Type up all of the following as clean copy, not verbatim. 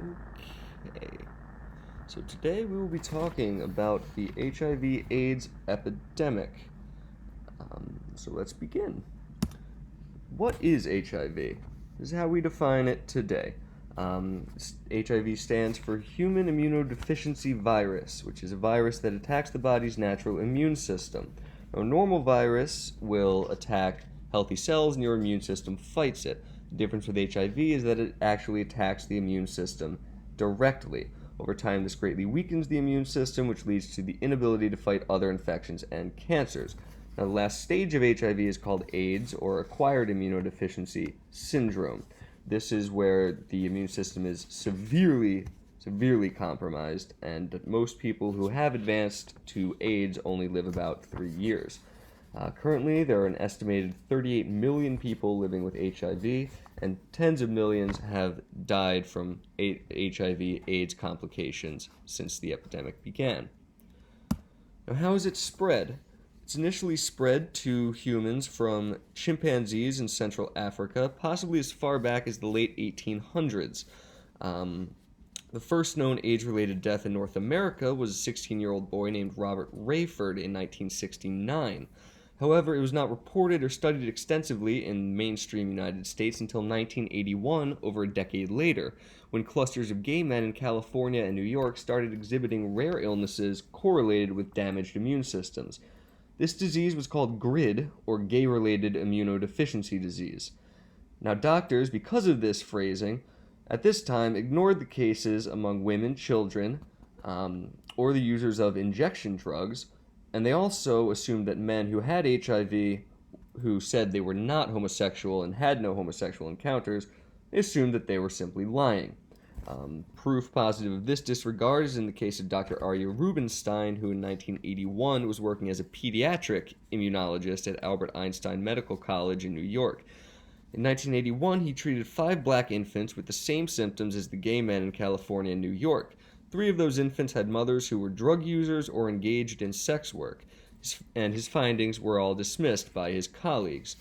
Okay, so today we will be talking about the HIV/AIDS epidemic. So let's begin. What is HIV? This is how we define it today. HIV stands for Human Immunodeficiency Virus, which is a virus that attacks the body's natural immune system. Now, a normal virus will attack healthy cells, and your immune system fights it. The difference with HIV is that it actually attacks the immune system directly. Over time, this greatly weakens the immune system, which leads to the inability to fight other infections and cancers. Now, the last stage of HIV is called AIDS, or acquired immunodeficiency syndrome. This is where the immune system is severely compromised, and most people who have advanced to AIDS only live about 3 years. Currently, there are an estimated 38 million people living with HIV, and tens of millions have died from HIV/AIDS complications since the epidemic began. Now, how is it spread? It's initially spread to humans from chimpanzees in Central Africa, possibly as far back as the late 1800s. The first known AIDS-related death in North America was a 16-year-old boy named Robert Rayford in 1969. However, it was not reported or studied extensively in mainstream United States until 1981, over a decade later, when clusters of gay men in California and New York started exhibiting rare illnesses correlated with damaged immune systems. This disease was called GRID, or gay-related immunodeficiency disease. Now, doctors, because of this phrasing, at this time ignored the cases among women, children, or the users of injection drugs, and they also assumed that men who had HIV, who said they were not homosexual and had no homosexual encounters, they assumed that they were simply lying. Proof positive of this disregard is in the case of Dr. Arya Rubinstein, who in 1981 was working as a pediatric immunologist at Albert Einstein Medical College in New York. In 1981, he treated 5 black infants with the same symptoms as the gay men in California and New York. 3 of those infants had mothers who were drug users or engaged in sex work, and his findings were all dismissed by his colleagues.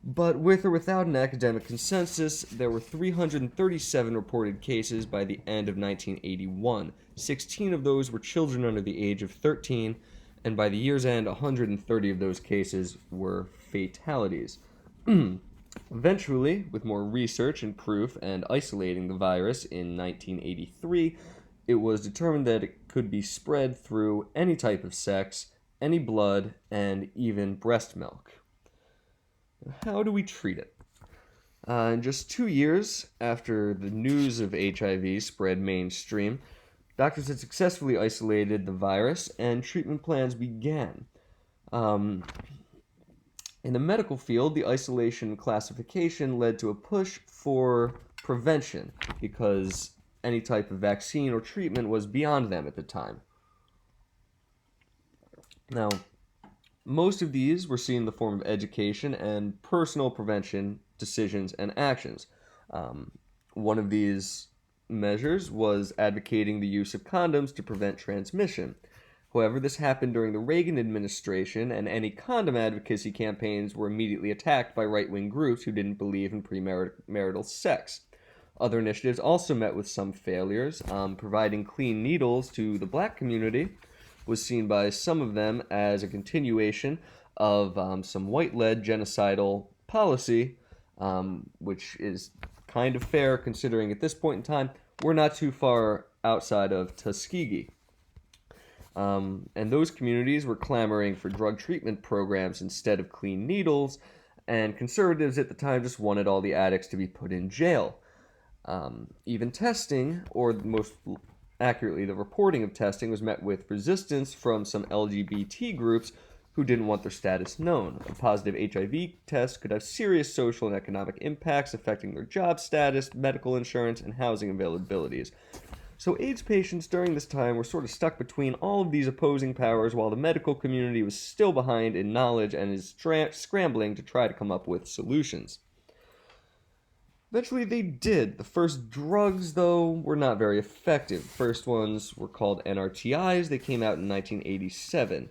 But with or without an academic consensus, there were 337 reported cases by the end of 1981. 16 of those were children under the age of 13, and by the year's end, 130 of those cases were fatalities. Eventually, with more research and proof and isolating the virus in 1983, it was determined that it could be spread through any type of sex, any blood, and even breast milk. How do we treat it? In just 2 years after the news of HIV spread mainstream, doctors had successfully isolated the virus and treatment plans began. In the medical field, the isolation classification led to a push for prevention because any type of vaccine or treatment was beyond them at the time. Now, most of these were seen in the form of education and personal prevention decisions and actions. One of these measures was advocating the use of condoms to prevent transmission. However, this happened during the Reagan administration, and any condom advocacy campaigns were immediately attacked by right-wing groups who didn't believe in premarital sex. Other initiatives also met with some failures. Providing clean needles to the black community was seen by some of them as a continuation of some white-led genocidal policy, which is kind of fair considering at this point in time we're not too far outside of Tuskegee. And those communities were clamoring for drug treatment programs instead of clean needles, and conservatives at the time just wanted all the addicts to be put in jail. Even testing, or most accurately, the reporting of testing, was met with resistance from some LGBT groups who didn't want their status known. A positive HIV test could have serious social and economic impacts affecting their job status, medical insurance, and housing availabilities. So AIDS patients during this time were sort of stuck between all of these opposing powers while the medical community was still behind in knowledge and is scrambling to try to come up with solutions. Eventually they did. The first drugs, though, were not very effective. The first ones were called NRTIs. They came out in 1987.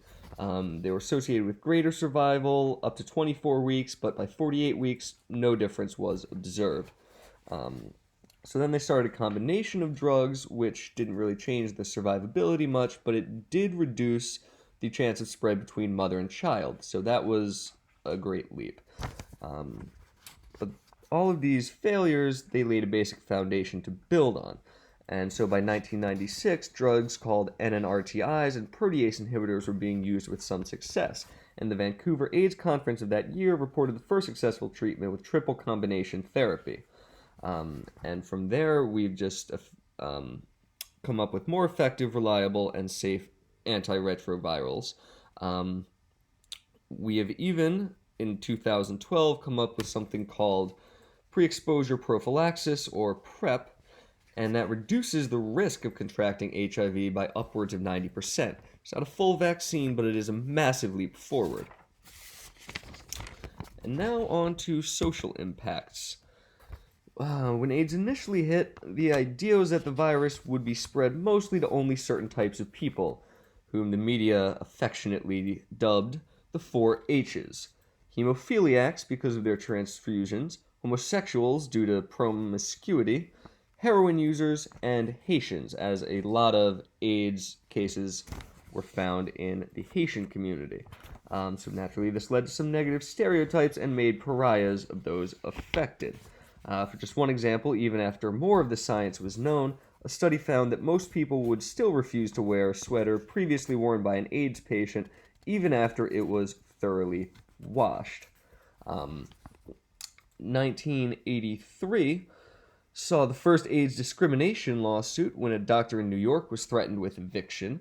They were associated with greater survival up to 24 weeks, but by 48 weeks, no difference was observed. So then they started a combination of drugs, which didn't really change the survivability much, but it did reduce the chance of spread between mother and child. So that was a great leap. Um, but all of these failures, they laid a basic foundation to build on. And so by 1996, drugs called NNRTIs and protease inhibitors were being used with some success. And the Vancouver AIDS Conference of that year reported the first successful treatment with triple combination therapy. And from there, we've just come up with more effective, reliable, and safe antiretrovirals. We have even, in 2012, come up with something called pre-exposure prophylaxis, or PrEP, and that reduces the risk of contracting HIV by upwards of 90%. It's not a full vaccine, but it is a massive leap forward. And now on to social impacts. When AIDS initially hit, the idea was that the virus would be spread mostly to only certain types of people, whom the media affectionately dubbed the 4 H's. Hemophiliacs because of their transfusions, homosexuals due to promiscuity, heroin users, and Haitians, as a lot of AIDS cases were found in the Haitian community. So naturally, this led to some negative stereotypes and made pariahs of those affected. For just one example, even after more of the science was known, a study found that most people would still refuse to wear a sweater previously worn by an AIDS patient, even after it was thoroughly washed. 1983 saw the first AIDS discrimination lawsuit when a doctor in New York was threatened with eviction.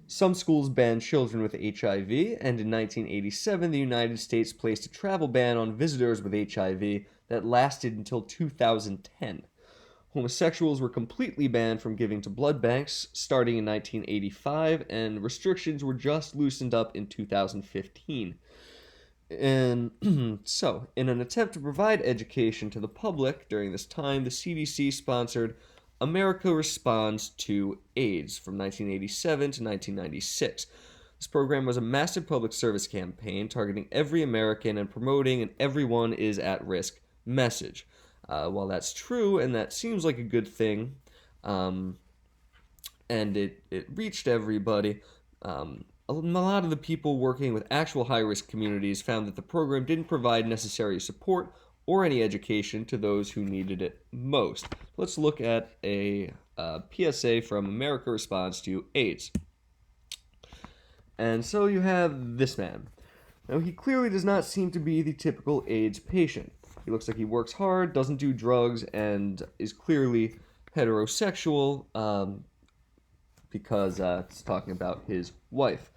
Some schools banned children with HIV, and in 1987 the United States placed a travel ban on visitors with HIV that lasted until 2010. Homosexuals were completely banned from giving to blood banks starting in 1985, and restrictions were just loosened up in 2015. And so, in an attempt to provide education to the public during this time, the CDC sponsored America Responds to AIDS from 1987 to 1996. This program was a massive public service campaign targeting every American and promoting an everyone is at risk message. While that's true and that seems like a good thing, and it reached everybody, a lot of the people working with actual high-risk communities found that the program didn't provide necessary support or any education to those who needed it most. Let's look at a PSA from America Responds to AIDS. And so you have this man. Now, he clearly does not seem to be the typical AIDS patient. He looks like he works hard, doesn't do drugs, and is clearly heterosexual because it's talking about his wife.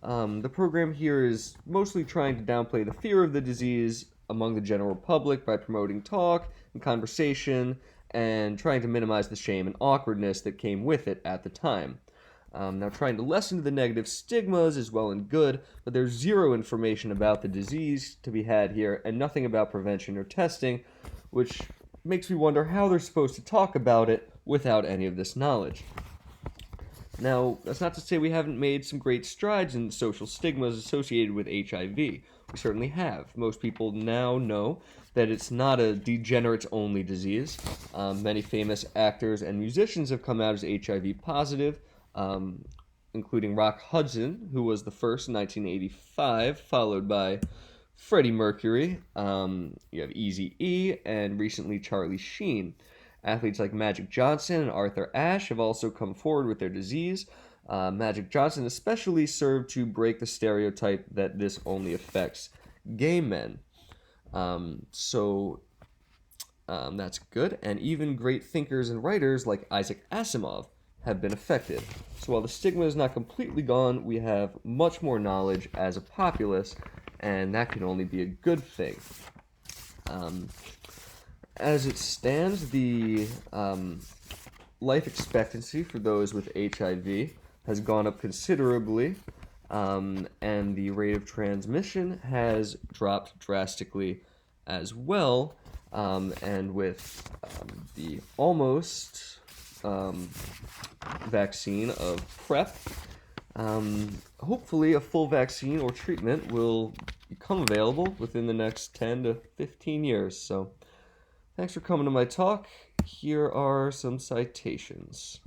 The program here is mostly trying to downplay the fear of the disease among the general public by promoting talk and conversation and trying to minimize the shame and awkwardness that came with it at the time. Now, trying to lessen the negative stigmas is well and good, but there's zero information about the disease to be had here and nothing about prevention or testing, which makes me wonder how they're supposed to talk about it without any of this knowledge. Now, that's not to say we haven't made some great strides in social stigmas associated with HIV. We certainly have. Most people now know that it's not a degenerates-only disease. Many famous actors and musicians have come out as HIV positive, including Rock Hudson, who was the first in 1985, followed by Freddie Mercury. You have Eazy-E, and recently Charlie Sheen. Athletes like Magic Johnson and Arthur Ashe have also come forward with their disease. Magic Johnson especially served to break the stereotype that this only affects gay men. So that's good. And even great thinkers and writers like Isaac Asimov have been affected. So while the stigma is not completely gone, we have much more knowledge as a populace, and that can only be a good thing. As it stands, the life expectancy for those with HIV has gone up considerably, and the rate of transmission has dropped drastically as well, and with the almost vaccine of PrEP, hopefully a full vaccine or treatment will become available within the next 10 to 15 years. So Thanks for coming to my talk. Here are some citations.